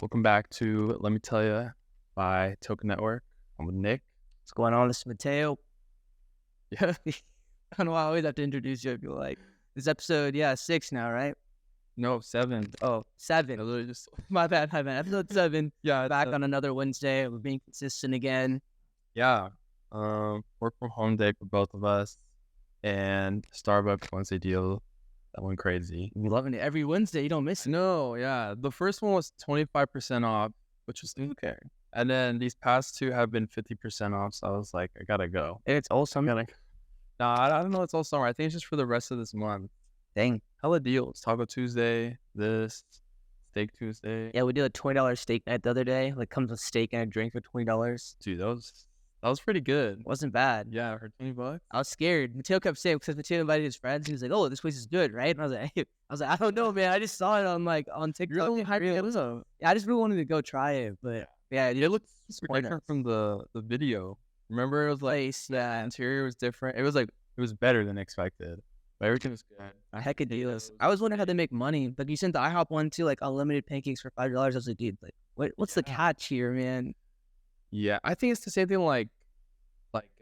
Welcome back to Let Me Tell You by Token Network. I'm with Nick. What's going on? This is Mateo. Yeah. I don't know why I always have to introduce you. I feel like this episode, 6 now, right? No, 7. Oh, 7. I literally just My bad. Episode 7. yeah. Back on another Wednesday. We're being consistent again. Yeah. Work from home day for both of us, and Starbucks Wednesday deal that went crazy. We're loving it. Every Wednesday, you don't miss it. No, yeah. The first one was 25% off, which was okay. And then these past two have been 50% off. So I was like, I gotta go. It's awesome. Nah, I don't know. It's all summer. I think it's just for the rest of this month. Dang. Hella deals. Taco Tuesday, this, Steak Tuesday. Yeah, we did a $20 steak night the other day. Like, comes with steak and a drink for $20. Dude, that was pretty good. Wasn't bad. Yeah, for $20. I was scared. Mateo kept saying, because Mateo invited his friends, he was like, "Oh, this place is good, right?" And I was like, I don't know, man. I just saw it on TikTok. Really hyped it up. Yeah, I just really wanted to go try it, but yeah, It looked quite different from the video. Remember, it was like place. the Yeah, interior was different. It was better than expected. But everything was good. heck of deals. I was wondering how they make money. Like, you sent the IHOP one too, like unlimited pancakes for $5. I was like, dude, like, what's the catch here, man? Yeah, I think it's the same thing. Like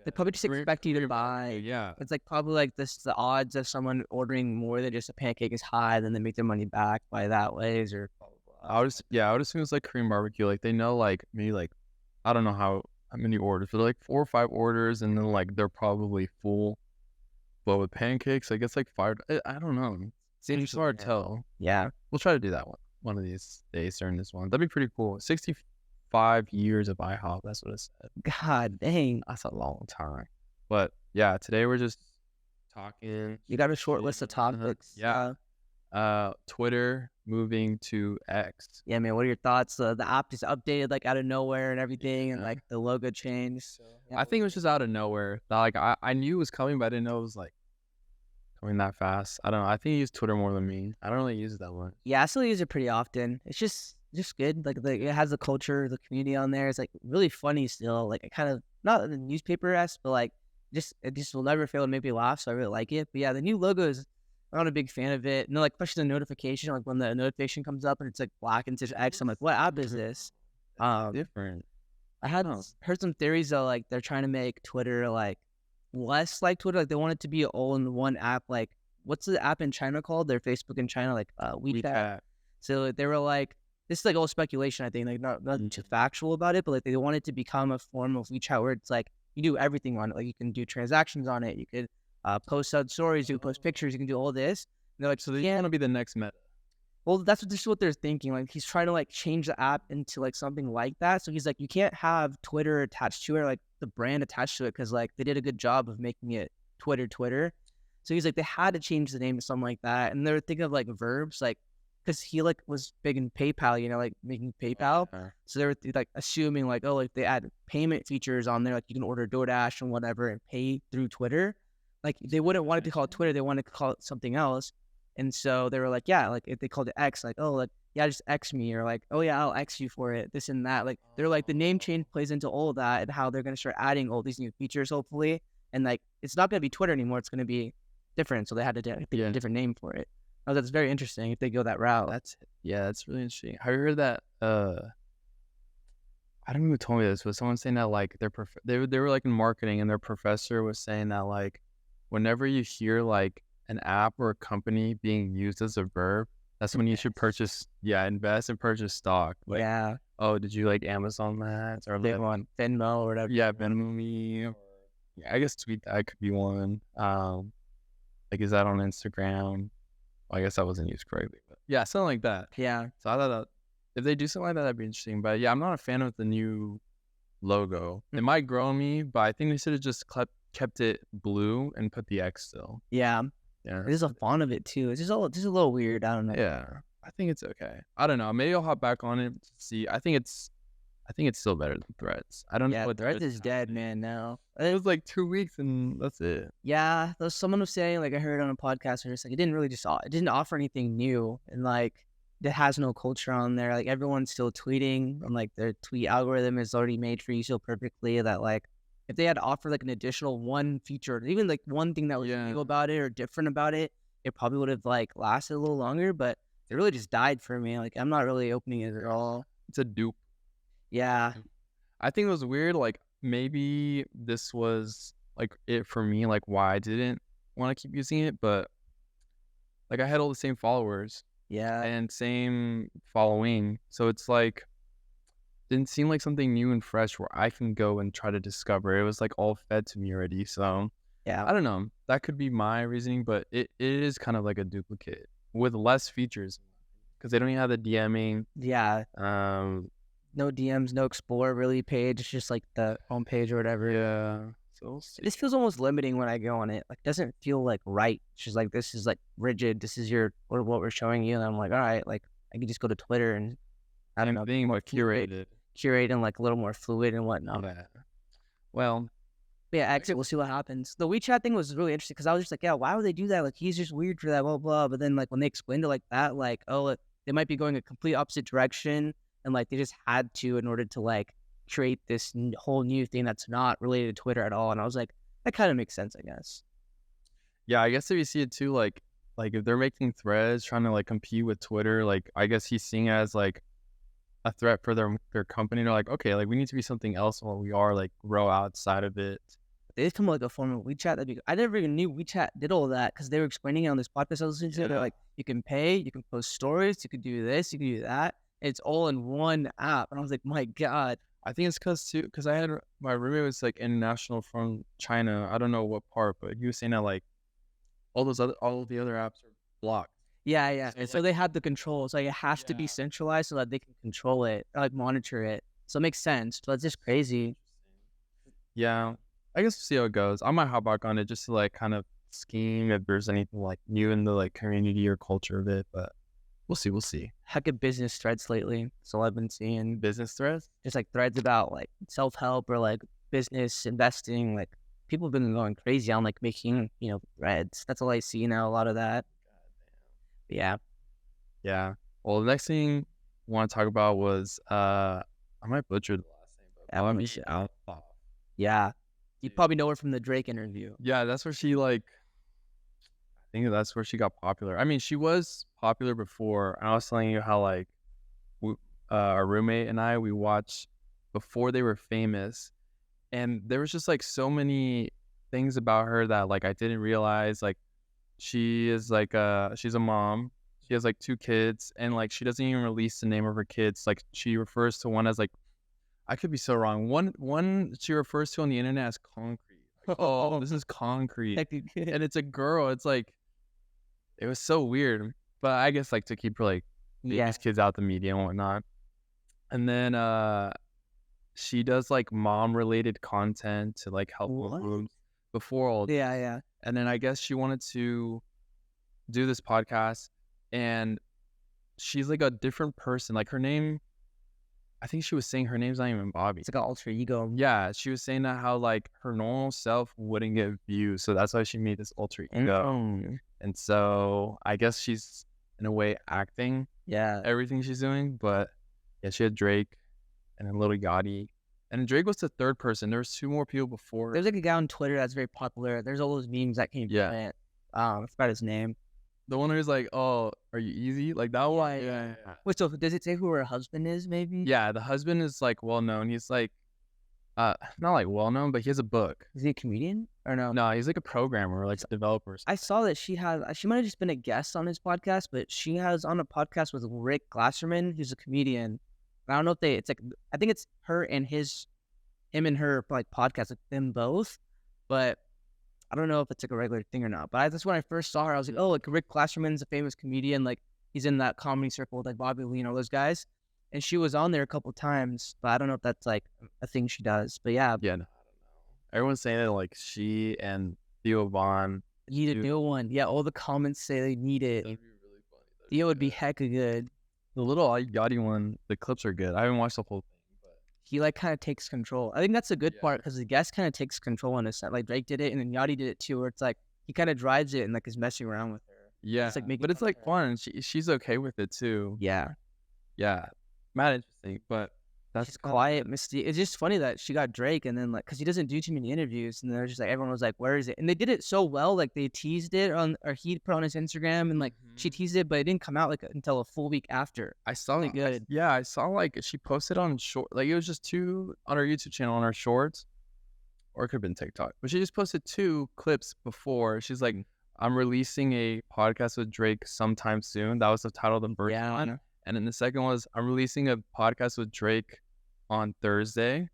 They probably just expect you to buy. Yeah, It's like probably like this. The odds of someone ordering more than just a pancake is high. Then they make their money back by that ways or. Blah, blah, blah. I would assume it's like Korean barbecue. Like they know like maybe like I don't know how many orders, but like 4 or 5 orders, and then like they're probably full. But with pancakes, I guess like 5. I don't know. It's hard to tell. Yeah. We'll try to do that one of these days during this one. That'd be pretty cool. 65 years of IHOP. That's what it said. God dang. That's a long time. But yeah, today we're just talking. You got a short list of topics. Yeah. Twitter moving to X. Yeah, man. What are your thoughts? The app just updated like out of nowhere and everything, and like the logo changed. So, I think it was just out of nowhere. Like I knew it was coming, but I didn't know it was like coming that fast. I don't know. I think you use Twitter more than me. I don't really use it that much. Yeah, I still use it pretty often. It's just good. Like it has the culture, the community on there. It's like really funny still. Like it kind of not the newspaper-esque, but like it just will never fail to make me laugh. So I really like it. But yeah, the new logo is. I'm not a big fan of it. No, like especially the notification, like when the notification comes up and it's like black and says X. I'm like, what app is this? Different. I had heard some theories though, like they're trying to make Twitter like less like Twitter. Like they want it to be all in one app. Like what's the app in China called? Their Facebook in China, like WeChat. So they were like, this is like all speculation. I think like nothing too factual about it, but like they want it to become a form of WeChat where it's like you do everything on it. Like you can do transactions on it. You could post out stories, you can post pictures, you can do all this. And they're like, so they want to be the next Meta. Well, that's what they're thinking. Like he's trying to like change the app into like something like that. So he's like, you can't have Twitter attached to it, or like the brand attached to it, because like they did a good job of making it Twitter. So he's like, they had to change the name to something like that. And they're thinking of like verbs, like because he like was big in PayPal, you know, like making PayPal. So they were like assuming like, oh, like they add payment features on there, like you can order DoorDash and whatever and pay through Twitter. Like they wouldn't want it to call it Twitter, they wanted to call it something else. And so they were like, yeah, like if they called it X, like, oh, like, yeah, just X me, or like, oh yeah, I'll X you for it, this and that. Like they're like the name change plays into all of that and how they're gonna start adding all these new features hopefully. And like it's not gonna be Twitter anymore, it's gonna be different. So they had to get a different name for it. Oh, that's very interesting if they go that route. That's really interesting. Have you heard that I don't know who told me this, but someone saying that like they were like in marketing, and their professor was saying that like whenever you hear like an app or a company being used as a verb, that's when you should invest and purchase stock. Like, yeah. Oh, did you like Amazon that or they want Venmo or whatever? Yeah, Venmo me. Yeah, I guess tweet that could be one. Like is that on Instagram? Well, I guess that wasn't used correctly, but yeah, something like that. Yeah. So I thought that if they do something like that, that'd be interesting. But yeah, I'm not a fan of the new logo. It might grow on me, but I think they should have just kept it blue and put the X still. Yeah. Yeah. There's a font of it too. It's just a little weird. I don't know. Yeah. I think it's okay. I don't know. Maybe I'll hop back on it to see. I think it's still better than Threads. I don't know what Threads is dead, man, now. It was like 2 weeks and that's it. Yeah. Someone was saying, like I heard on a podcast where it's like it didn't offer anything new, and like it has no culture on there. Like everyone's still tweeting, and like their tweet algorithm is already made for you so perfectly that like if they had to offer like an additional one feature, or even like one thing that was new about it or different about it, it probably would have like lasted a little longer. But it really just died for me. Like I'm not really opening it at all. it's a dupe. Yeah. I think it was weird. Like maybe this was like it for me. Like why I didn't want to keep using it, but like I had all the same followers Yeah. and same following, so it's like didn't seem like something new and fresh where I can go and try to discover. It was like all fed to me already. So Yeah. I don't know. That could be my reasoning, but it is kind of like a duplicate with less features because they don't even have the DMing. Yeah. No DMs, no explore really page. It's just like the home page or whatever. Yeah. So we'll see. This feels almost limiting when I go on it. Like, doesn't feel like right. It's just like, this is like rigid. This is what we're showing you. And I'm like, all right, like I can just go to Twitter and I don't know, Being more curated. curate and like a little more fluid and whatnot. Yeah. Well, But yeah, exit. We'll see what happens. The WeChat thing was really interesting because I was just like, yeah, why would they do that? Like, he's just weird for that, blah, blah. But then, like, when they explained it like that, like, oh, they might be going a complete opposite direction. And, like, they just had to in order to, like, create this whole new thing that's not related to Twitter at all. And I was like, that kind of makes sense, I guess. yeah, I guess if you see it too, like if they're making threads trying to like compete with Twitter, like I guess he's seeing it as like a threat for their company. They're like, okay, like we need to be something else while we are like grow outside of it. They just come up with like a form of WeChat. I never even knew WeChat did all that because they were explaining it on this podcast I was listening to. They're like, you can pay, you can post stories, you can do this, you can do that. It's all in one app. And I was like, my God. I think it's because I had my roommate was like international from China. I don't know what part, but he was saying that like all of the other apps are blocked. Yeah, yeah. So, So like, they had the controls. Like it has to be centralized so that they can control it, or, like monitor it. So it makes sense. But it's just crazy. Yeah, I guess we'll see how it goes. I might hop back on it just to like kind of scheme if there's anything like new in the like community or culture of it, but we'll see. We'll see. Heck of business threads lately. So I've been seeing Business threads? just like threads about like self-help or like business investing. Like people have been going crazy on like making, threads. That's all I see now, a lot of that. But yeah. Yeah. Well, the next thing I want to talk about was I might butcher the last name, but Bobbi Althoff. Yeah. You probably know her from the Drake interview. Yeah, that's where she like I think that's where she got popular. I mean, she was popular before. I was telling you how like our roommate and we watched before they were famous, and there was just like so many things about her that like I didn't realize. Like she is like she's a mom. She has like 2 kids, and like she doesn't even release the name of her kids. Like she refers to one as like I could be so wrong. One she refers to on the internet as concrete. Like, oh, this is concrete, and it's a girl. It's like it was so weird, but I guess like to keep her like these kids out the media and whatnot. And then she does like mom related content to like help moms before all. Yeah. And then I guess she wanted to do this podcast, and she's like a different person. Like her name, I think she was saying her name's not even Bobbi. It's like an alter ego. Yeah, she was saying that how like her normal self wouldn't get views, so that's why she made this alter ego. And so I guess she's in a way acting everything she's doing. But yeah, she had Drake and then Lil Yachty. And Drake was the third person. There was 2 more people before. There's like a guy on Twitter that's very popular. There's all those memes that came from it. I forgot his name. The one who's like, oh, are you easy? Like that one? Yeah. Wait, so does it say who her husband is, maybe? Yeah, the husband is like well known. He's like not like well known, but he has a book. Is he a comedian or no? No, he's like a programmer or like a developer. I saw that she might have just been a guest on his podcast, but she has on a podcast with Rick Glasserman, who's a comedian. I don't know if I think it's him and her like podcast, like them both, but I don't know if it's like a regular thing or not. But that's when I first saw her. I was like, oh, like Rick Glasserman's a famous comedian. Like he's in that comedy circle with like Bobby Lee and all those guys. And she was on there a couple times, but I don't know if that's like a thing she does. But yeah. Yeah, no, I don't know. Everyone's saying that like she and Theo Von need a new one. Yeah, all the comments say they need it. That'd be really funny. Theo would be hecka good. The little Yachty one, the clips are good. I haven't watched the whole thing, but he like kind of takes control. I think that's a good part because the guest kind of takes control on his set. Like Drake did it, and then Yachty did it too, where it's like he kind of drives it and like is messing around with her. Yeah, it's like but it's like fun. She's okay with it too. Yeah. Mad interesting. But That's She's quiet, misty. It's just funny that she got Drake, and then like, cause he doesn't do too many interviews, and they're just like, everyone was like, "Where is it?" And they did it so well, like they teased it on, or he put on his Instagram, and like she teased it, but it didn't come out like until a full week after. I saw Really good. yeah, I saw like she posted on short, like it was just two on her YouTube channel on her shorts, or it could have been TikTok, but she just posted two clips before. She's like, I'm releasing a podcast with Drake sometime soon. That was the title of the first Yeah, one. And then the second was, I'm releasing a podcast with Drake on Thursday.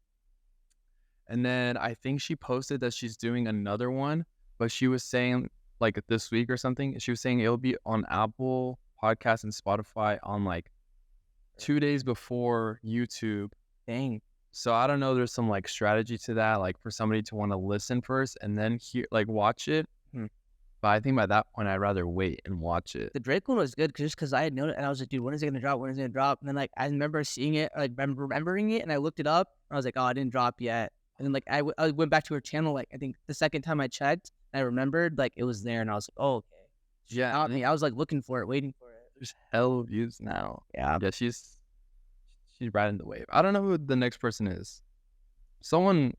And then I think she posted that she's doing another one, but she was saying like this week or something, she was saying it'll be on Apple Podcasts and Spotify on like 2 days before YouTube. dang. So I don't know. There's some like strategy to that, like for somebody to want to listen first and then hear, like watch it. But I think by that point, I'd rather wait and watch it. The Drake one was good just because I had known it, and I was like, dude, when is it gonna drop? When is it gonna drop? And then like I remember seeing it, like remembering it, and I looked it up. And I was like, oh, it didn't drop yet. And then like I went back to her channel, like I think the second time I checked, and I remembered like it was there, and I was like, oh, okay. Yeah, Got me. I was like looking for it, waiting for it. there's hell of views now. Yeah. Yeah, she's riding the wave. I don't know who the next person is. Someone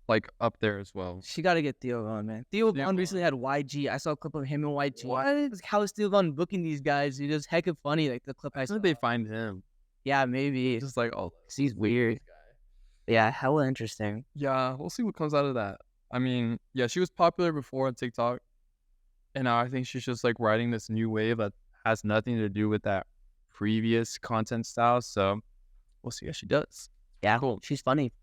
like up there as well. She got to get Theo Von, man. Theo Theo Von Von. recently had YG. I saw a clip of him and YG. What? Like, how is Theo Von booking these guys? He just hecka funny, like the clip I I saw. think they find him. Yeah, maybe. Just like, oh, 'Cause he's weird. Yeah, hella interesting. yeah, we'll see what comes out of that. I mean, yeah, she was popular before on TikTok, and now I think she's just like riding this new wave that has nothing to do with that previous content style. So we'll see how she does. Yeah, Cool. she's funny.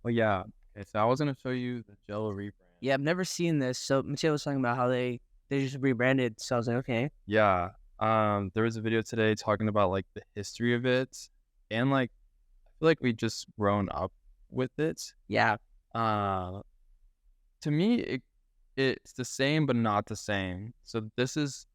Well, yeah. Okay, so I was gonna show you the Jello rebrand. Yeah, I've never seen this. So Mateo was talking about how they just rebranded. So I was like, okay. Yeah. There was a video today talking about like the history of it, and like I feel like we just grown up with it. Yeah. To me, it's the same but not the same. So this is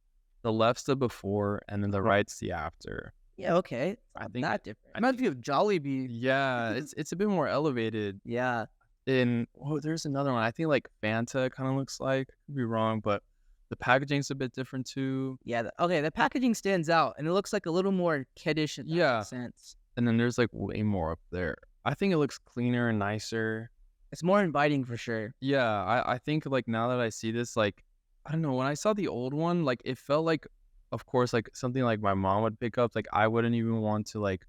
the left's the before, and then the right's the after. Yeah, okay. I Not think- that different. I It reminds me of Jollibee. Yeah, it's a bit more elevated. Yeah. And there's another one. I think like Fanta kind of looks like. Could be wrong, but the packaging's a bit different too. Yeah. Okay. The packaging stands out, and it looks like a little more kiddish. In that Yeah. sense. And then there's like way more up there. I think it looks cleaner and nicer. It's more inviting for sure. Yeah, I think like now that I see this, like I don't know, when I saw the old one, like it felt like, of course, like something like my mom would pick up. Like I wouldn't even want to like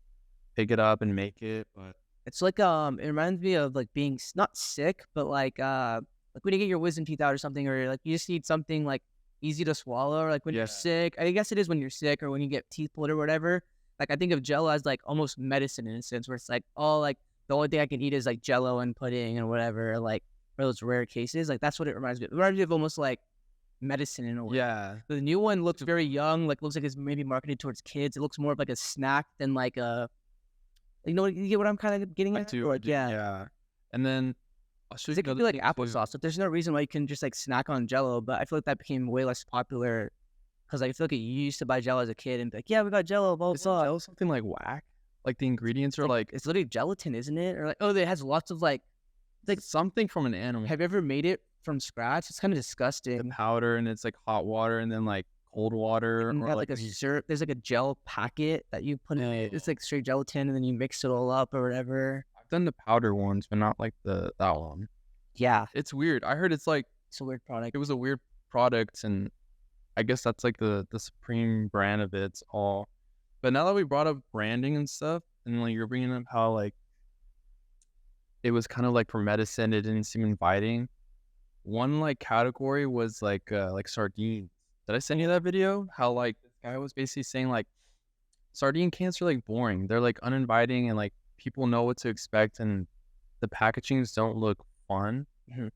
pick it up and make it, but It's like it reminds me of like being not sick, but like when you get your wisdom teeth out or something, or like you just need something like easy to swallow, or like when Yeah. you're sick. I guess it is when you're sick or when you get teeth pulled or whatever. Like I think of Jello as like almost medicine in a sense, where it's like, oh, like the only thing I can eat is like Jello and pudding and whatever. Like for those rare cases, like that's what it reminds me of. It reminds me of almost like medicine in a way. yeah, The new one looks very young, like looks like it's maybe marketed towards kids. It looks more of like a snack than like a, you know, you get what I'm kind of getting I at? do. Or, I do, yeah. yeah. And then I'll show you It could be another like thing, too. applesauce. Like, there's no reason why you can just like snack on Jello, but I feel like that became way less popular because I feel like you used to buy Jello as a kid and be like, yeah, we got Jello, blah Isn't blah. Jello something like whack? Like the ingredients are like It's literally gelatin, isn't it? Or like, oh, it has lots of like something from an animal. have you ever made it from scratch? It's kind of The disgusting. powder, and it's like hot water and then like cold water, And or like a syrup. There's like a gel packet that you put in it. It's like straight gelatin, and then you mix it all up or whatever. I've done the powder ones, but not like that one. Yeah, It's weird. I heard it's like it's a weird product. it was a weird product, and I guess that's like the supreme brand of it all. But now that we brought up branding and stuff, and like you're bringing up how like it was kind of like for medicine, it didn't seem inviting. One like category was like sardines. Did I send you that video? How like this guy was basically saying like sardine cans are like boring. They're like uninviting, and like people know what to expect, and the packagings don't look fun. Mhm.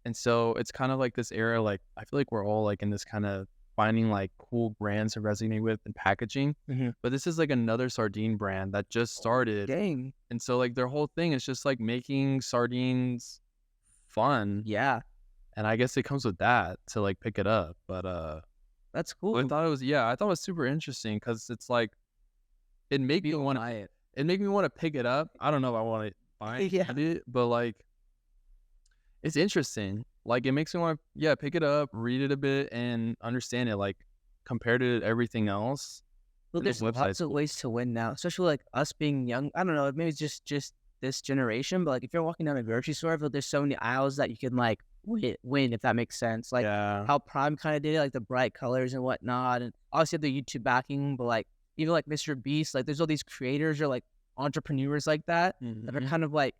And so it's kind of like this era, like I feel like we're all like in this kind of finding like cool brands to resonate with and packaging. Mhm. But this is like another sardine brand that just started. Dang. And so like their whole thing is just like making sardines fun. Yeah, And I guess it comes with that to like pick it up. But that's cool. I thought it was super interesting because it's like it made me want to buy it. it made me want to pick it up. I don't know if I want to buy Yeah. it, but like it's interesting. Like it makes me want to pick it up, read it a bit, and understand it. Like compared to everything else, Well, And the there's lots website's of cool. ways to win now, especially like us being young. I don't know, maybe it's just this generation, but like if you're walking down a grocery store, I feel there's so many aisles that you can like win if that makes sense. Like Yeah. how Prime kind of did it, like the bright colors and whatnot, and obviously the YouTube backing, but like even like Mr. Beast, like there's all these creators or like entrepreneurs like that are Mhm. kind of like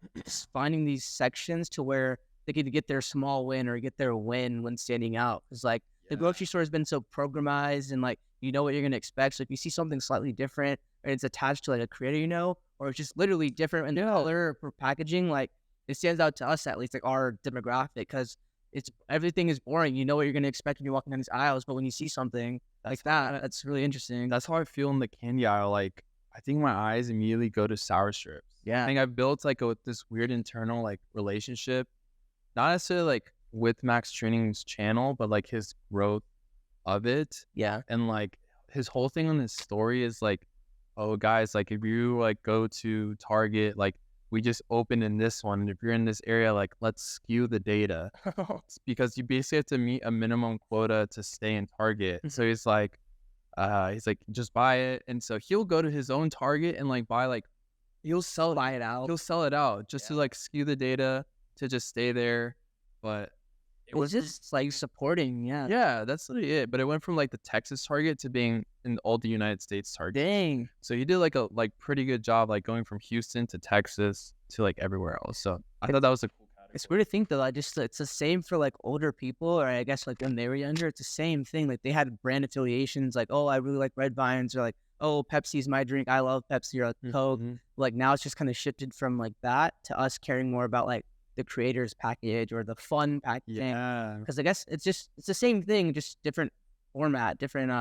finding these sections to where they can get their small win or get their win when standing out. Because like the Yeah. grocery store has been so programized and like you know what you're gonna expect. So if you see something slightly different and it's attached to like a creator, you know, or it's just literally different in color or packaging, like it stands out to us at least, like our demographic, because it's everything is boring. You know what you're gonna expect when you're walking down these aisles, but when you see something like that, that's really interesting. That's how I feel in the candy aisle. Like, I think my eyes immediately go to sour strips. I Yeah, think I've built like this weird internal like relationship, not necessarily like with Max Training's channel, but like his growth of it. yeah. And like his whole thing on his story is like, oh guys, like if you like go to Target, like we just opened in this one. And if you're in this area, like let's skew the data. It's because you basically have to meet a minimum quota to stay in Target. So he's like, just buy it. And so he'll go to his own Target and like buy like Buy it out. he'll sell it out just to Yeah. like skew the data to just stay there. But it It's was just like supporting, yeah. yeah, that's literally it. But it went from like the Texas Target to being in all the United States Target. Dang. So he did like a like pretty good job like going from Houston to Texas to like everywhere else. So I thought that was a cool It's category. weird to think though. I just it's the same for like older people, or I guess like when they were younger. It's the same thing. Like they had brand affiliations, like oh, I really like Red Vines, or like oh, Pepsi's my drink. I love Pepsi or like Coke. Mhm. Like now it's just kind of shifted from like that to us caring more about like the creators package or the fun packaging. Yeah. Because I guess it's the same thing, just different format, different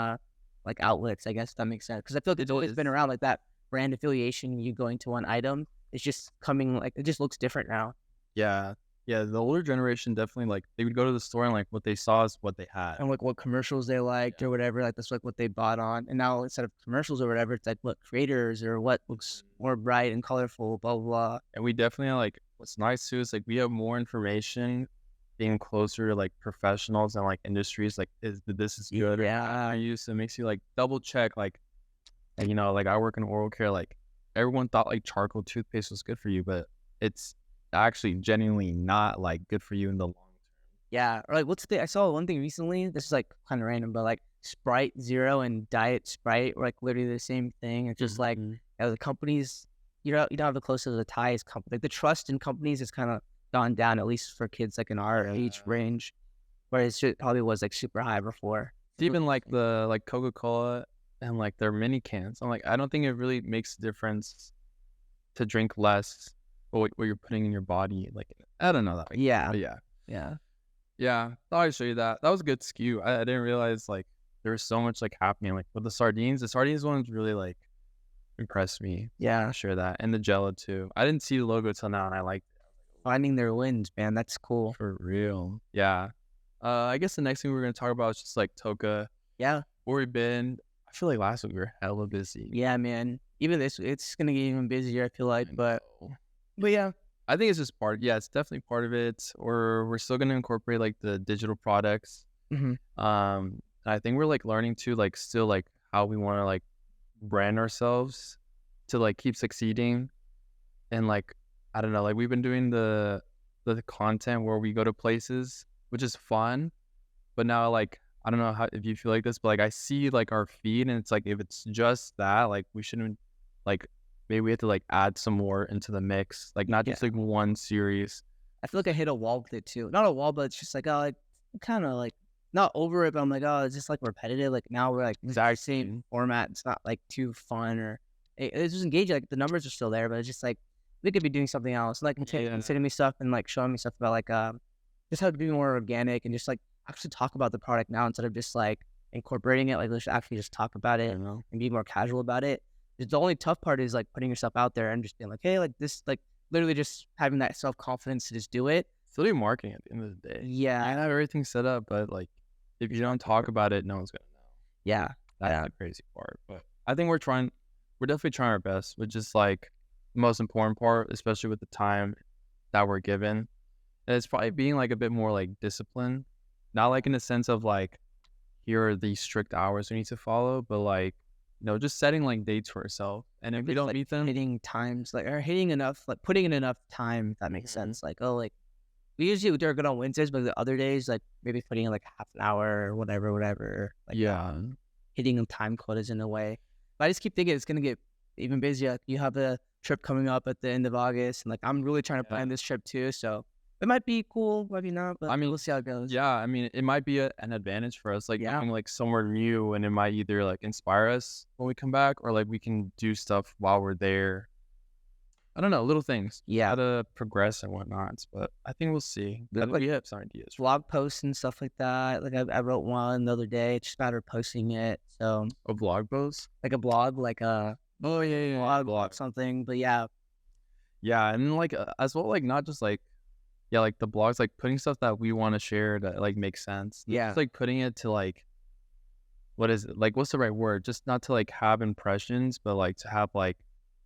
like outlets. I guess that makes sense. Because I feel like it's It always is. been around like that brand affiliation. You going to one item, it's just coming like it just looks different now. Yeah. Yeah. The older generation definitely like they would go to the store and like what they saw is what they had. And like what commercials they liked or whatever, like that's like what they bought on. And now instead of commercials or whatever, it's like what creators or what looks more bright and colorful, blah blah blah. And we definitely like what's nice too is like we have more information being closer to like professionals and like industries like this is good or Yeah. bad for you. So it makes you like double check like you know, like I work in oral care, like everyone thought like charcoal toothpaste was good for you, but it's actually genuinely not like good for you in the long term. Yeah. Or like what's the I saw one thing recently. This is like kind of random, but like Sprite Zero and Diet Sprite were like literally the same thing. It's just like Mhm. the companies you don't have the closest of the ties company. Like the trust in companies has kind of gone down, at least for kids like in our age Yeah. range. Whereas it probably was like super high before. It's even like the like Coca-Cola and like their mini cans. I'm like, I don't think it really makes a difference to drink less or what you're putting in your body. Like, I don't know that. Yeah. But yeah. Yeah. Yeah. Thought I'd show you that. That was a good skew. I didn't realize like there was so much like happening. Like with the sardines ones really like impressed me. Yeah. I'll share that. And the Jello too. I didn't see the logo till now and I like Finding their wins, man. That's cool. for real. Yeah. I guess the next thing we're gonna talk about is just like Toka. Yeah. Where we've been. I feel like last week we were hella busy. Yeah, man. Even this, it's gonna get even busier. I feel like, I but know. yeah, I think it's just part. Yeah, it's definitely part of it. Or we're still gonna incorporate like the digital products. hmm I think we're like learning to like still like how we want to like brand ourselves to like keep succeeding. And like I don't know, like we've been doing the content where we go to places, which is fun. But now like I don't know how if you feel like this, but like I see like our feed and it's like if it's just that, like we shouldn't like maybe we have to like add some more into the mix, like not just like one series. I feel like I hit a wall with it too. Not a wall, but it's just like oh, like kind of like not over it, but I'm like oh, it's just like repetitive. Like now we're like the same format. It's not like too fun or it's just engaging. Like the numbers are still there, but it's just like we could be doing something else. Like sending me stuff and like showing me stuff about like just how to be more organic and just like actually talk about the product now instead of just like incorporating it. Like let's actually just talk about it and be more casual about it. The only tough part is like putting yourself out there and just being like, hey, like this, like literally just having that self confidence to just do it. Still do marketing at the end of the day. Yeah, I have everything set up, but like if you don't talk about it, no one's gonna know. yeah, That's the crazy part. But I think we're definitely trying our best, which is like the most important part, especially with the time that we're given. And it's probably being like a bit more like disciplined, not like in the sense of like here are these strict hours we need to follow, but like just setting like dates for yourself. And if Maybe you it's don't like meet them, hitting times, like, or hitting enough, like putting in enough time, if that makes sense. Like, oh, like we usually do good on Wednesdays, but the other days, like maybe putting in like half an hour or whatever, like yeah, hitting time quotas in a way. But I just keep thinking it's gonna get even busier. Like, you have a trip coming up at the end of August, and like I'm really trying to yeah. plan this trip too. So it might be cool, maybe not, but I mean, we'll see how it goes. yeah, I mean, it might be an advantage for us, like Yeah, going like somewhere new, and it might either like inspire us when we come back, or like we can do stuff while we're there. I don't know, little things, yeah. how to progress and whatnot. But I think we'll see. But, like, We have some ideas. Vlog posts and stuff like that. Like I wrote one the other day. It's just a matter of posting it. So A vlog post? like a blog, like a Oh yeah, blog something. But yeah, yeah, and like as well, like not just like yeah, like the blogs, like putting stuff that we want to share that like makes sense. Not yeah. just like putting it to like what is it? Like what's the right word? Just not to like have impressions, but like to have like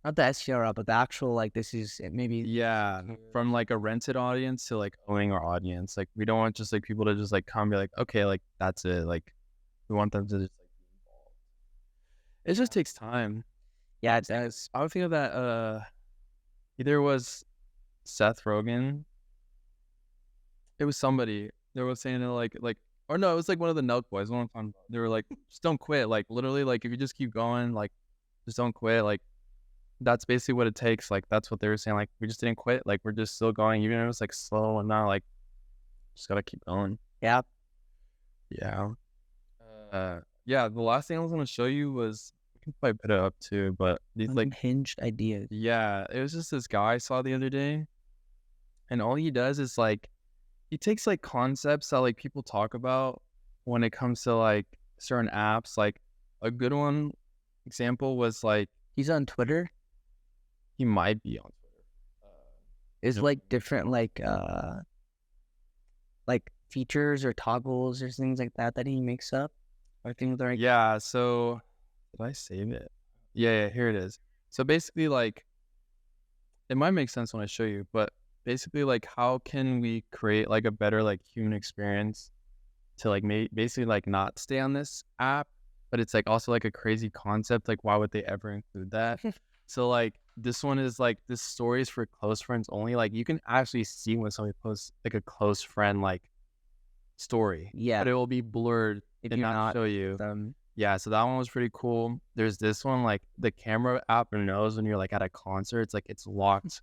Not the SEO, but the actual like this is maybe. yeah, from like a rented audience to like owning our audience. Like we don't want just like people to just like come and be like, okay, like that's it. Like we want them to just like be involved. It just takes time. Yeah, it does. I would think of that either it was Seth Rogen. It was somebody. They were saying it like or no, it was like one of the Nelk boys. One time they were like, just don't quit. Like literally, like if you just keep going, like just don't quit. Like that's basically what it takes. Like that's what they were saying. Like we just didn't quit. Like we're just still going, even if it's like slow and not like just gotta keep going. Yeah. Yeah. Yeah. The last thing I was gonna show you was we can probably put it up too, but these like Unhinged ideas. yeah, it was just this guy I saw the other day, and all he does is like he takes like concepts that like people talk about when it comes to like certain apps. Like a good one example was like He's on Twitter. he might be on Twitter. Is Yep. like different like features or toggles or things like that he makes up. I think they're like Yeah, so did I save it? Yeah, here it is. So basically, like, it might make sense when I show you, but basically, like, how can we create like a better like human experience to like basically like not stay on this app, but it's like also like a crazy concept. Like, why would they ever include that? So like this one is like this story is for close friends only. Like you can actually see when somebody posts like a close friend like story, yeah. but it will be blurred If and you're not not show you. them, Yeah, so that one was pretty cool. There's this one, like the camera app knows when you're like at a concert, it's like it's locked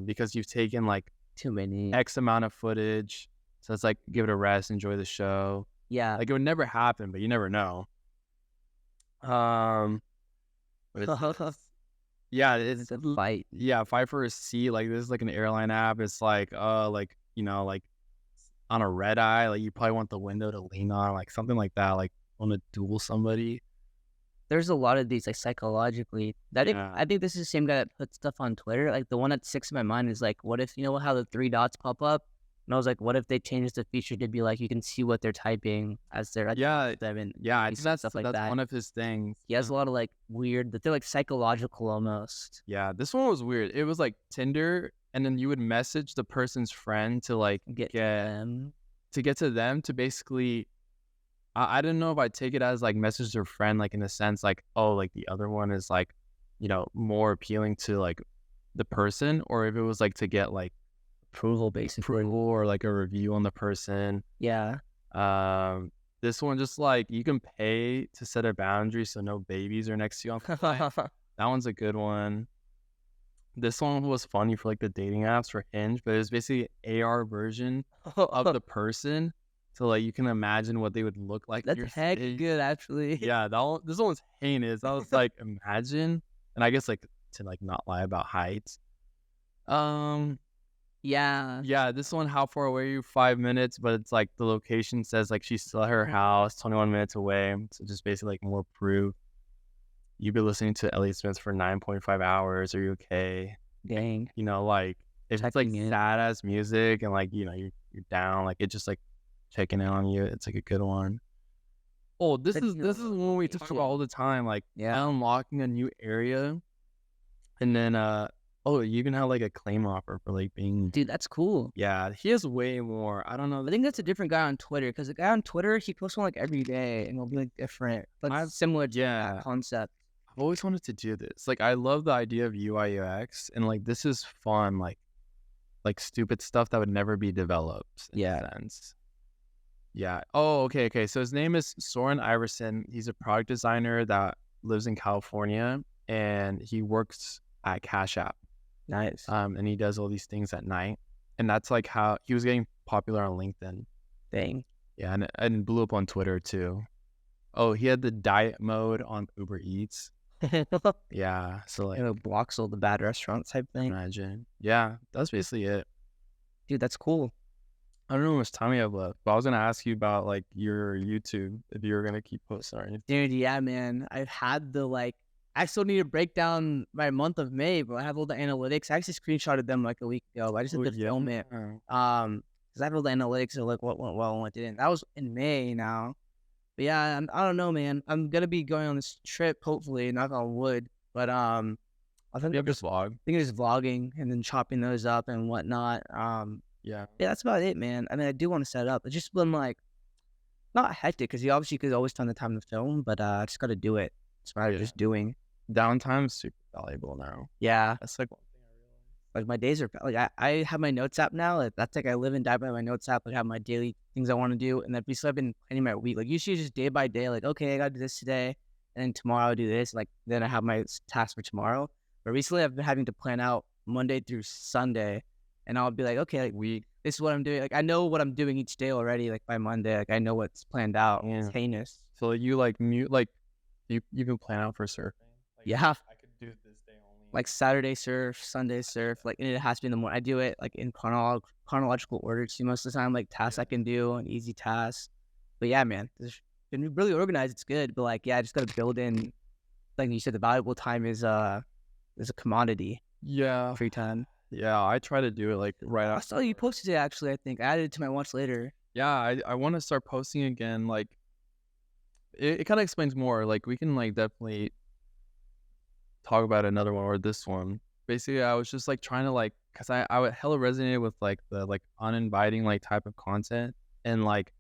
because you've taken like too many. X amount of footage. So it's like give it a rest, enjoy the show. Yeah. Like it would never happen, but you never know. But yeah, It's a fight. yeah, fight for a seat. Like this is like an airline app. It's like like like on a red eye, like you probably want the window to lean on, like something like that. Like want to duel somebody. There's a lot of these like psychologically. Yeah. I think this is the same guy that puts stuff on Twitter. Like the one that sticks in my mind is like, what if how the 3 dots pop up? And I was like, what if they changed the feature to be like you can see what they're typing as they're Yeah, them yeah. I think that's stuff like that's that. one of his things. He has a lot of like weird that they're like psychological almost. Yeah, this one was weird. It was like Tinder, and then you would message the person's friend to like Get to get to them to basically. I didn't know if I'd take it as like message their friend, like in a sense, like oh, like the other one is like, more appealing to like the person, or if it was like to get like approval basically. approval or like a review on the person. Yeah. This one just like you can pay to set a boundary so no babies are next to you on flight. That one's a good one. This one was funny for like the dating apps for Hinge, but it was basically an AR version of the person. So like you can imagine what they would look like. in That's your heck face. good actually. Yeah, this one's heinous. I was like, imagine. And I guess like to like not lie about height. Yeah. Yeah, this one, how far away are you? 5 minutes, but it's like the location says like she's still at her house, 21 minutes away. So just basically like more proof. You've been listening to Elliott Smith for 9.5 hours. Are you okay? Dang. Like if it's like Checking in. sad ass music and like you're down, like it just like checking in on you. It's like a good one. Oh, this is one we talk about all the time. Like Yeah. unlocking a new area, and then Oh, you even have like a claim offer for like being. Dude, that's cool. Yeah, he has way more. I don't know. I think that's a different guy on Twitter because the guy on Twitter, he posts one like every day and it'll be like different, but I've similar to yeah. that concept. I've always wanted to do this. Like, I love the idea of UI UX, and like this is fun. Like stupid stuff that would never be developed. In a sense. Yeah. Oh, okay. So his name is Soren Iverson. He's a product designer that lives in California, and he works at Cash App. Nice. And he does all these things at night, and that's like how he was getting popular on LinkedIn. Dang. Yeah, and blew up on Twitter too. Oh, he had the diet mode on Uber Eats. Yeah, so like, blocks all the bad restaurants type thing. imagine. Yeah, that's basically it. Dude, that's cool. I don't know how much time we have left, but I was gonna ask you about like your YouTube, if you were gonna keep posting or anything. Dude, yeah, man. I've had I still need to break down my month of May, but I have all the analytics. I actually screenshotted them like a week ago. I just had to film it. Because I have all the analytics of like what went well and what didn't. That was in May now. But yeah, I don't know, man. I'm gonna be going on this trip, hopefully, knock on wood. But I think You have this vlog. just vlogging and then chopping those up and whatnot. Yeah. Yeah, that's about it, man. I mean, I do want to set up. It's just been like not hectic because you obviously could always find the time to film, but I just got to do it. That's what I'm just doing. Downtime is super valuable now. Yeah, That's like one thing I realized. like my days are like I have my notes app now. Like, that's like I live and die by my notes app. Like I have my daily things I want to do, and then basically I've been planning my week. Like usually just day by day. Like okay, I got to do this today, and then tomorrow I'll do this. Like then I have my task for tomorrow. But recently I've been having to plan out Monday through Sunday, and I'll be like, okay, like Week. this is what I'm doing. Like I know what I'm doing each day already. Like by Monday, like I know what's planned out. Yeah. It's heinous. So like you like mute like you can plan out for surfing. Like, Yeah. I could do this day only. Like Saturday surf, Sunday surf, like and it has to be in the morning. I do it like in chronological order too most of the time, like tasks I can do and easy tasks. But yeah, man, it's been really organized. It's good, but like yeah, I just gotta build in. Like you said, the valuable time is a commodity. Yeah. Free time. Yeah, I try to do it like right I after. saw you posted it actually. I think I added it to my watch later. Yeah, I want to start posting again. Like it kind of explains more. Like we can like definitely talk about another one or this one. Basically, I was just like trying to like, cause I would hella resonated with like the like uninviting like type of content, and like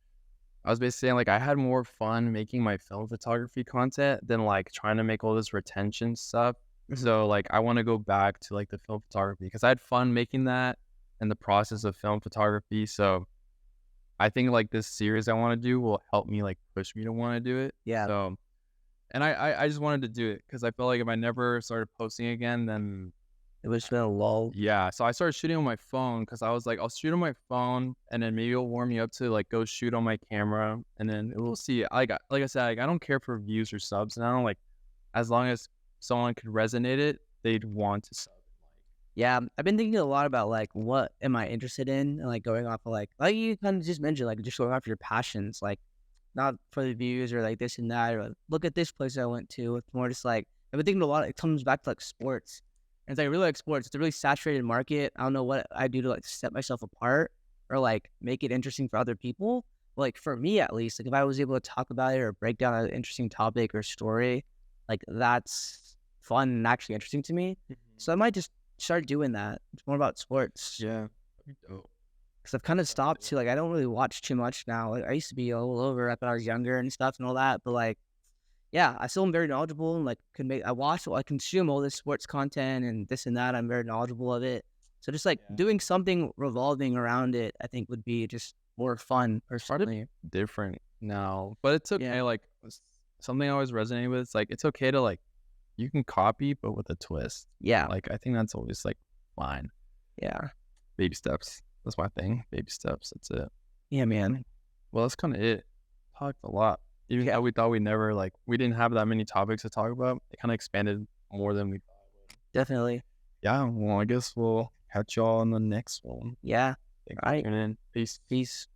I was basically saying like I had more fun making my film photography content than like trying to make all this retention stuff. So like I want to go back to like the film photography because I had fun making that and the process of film photography. So I think like this series I want to do will help me like push me to want to do it. Yeah. So, and I just wanted to do it because I felt like if I never started posting again, then It was been a lull. yeah. So I started shooting on my phone because I was like, I'll shoot on my phone and then maybe it'll warm me up to like go shoot on my camera and then we'll see. Like I said, like, I don't care for views or subs now. Like as long as someone could resonate it, they'd want to sub. Yeah, I've been thinking a lot about like what am I interested in, and like going off of like you kind of just mentioned, like just going off your passions, like not for the views or like this and that, or like, look at this place I went to. It's more just like I've been thinking a lot. It comes back to like sports, and it's like I really like sports. It's a really saturated market. I don't know what I do to like set myself apart or like make it interesting for other people. But, like for me at least, like if I was able to talk about it or break down an interesting topic or story, like that's fun and actually interesting to me. So I might just start doing that. It's more about sports. Yeah. Because I've kind of stopped to like I don't really watch too much now. Like I used to be all over when I was younger and stuff and all that. But like, yeah, I still am very knowledgeable and like I consume all this sports content and this and that. I'm very knowledgeable of it. So just like doing something revolving around it, I think would be just more fun personally. Different now, but it's okay. Yeah. Like something I always resonate with. It's like it's okay to like you can copy, but with a twist. Yeah. Like I think that's always like fine. Yeah. Baby steps. That's my thing. Baby steps. That's it. Yeah, man. Well, that's kind of it. Talked a lot. Even though we thought we didn't have that many topics to talk about. It kind of expanded more than we thought. Definitely. Yeah. Well, I guess we'll catch y'all on the next one. Yeah. Thanks All right. for tuning in. Peace. Peace.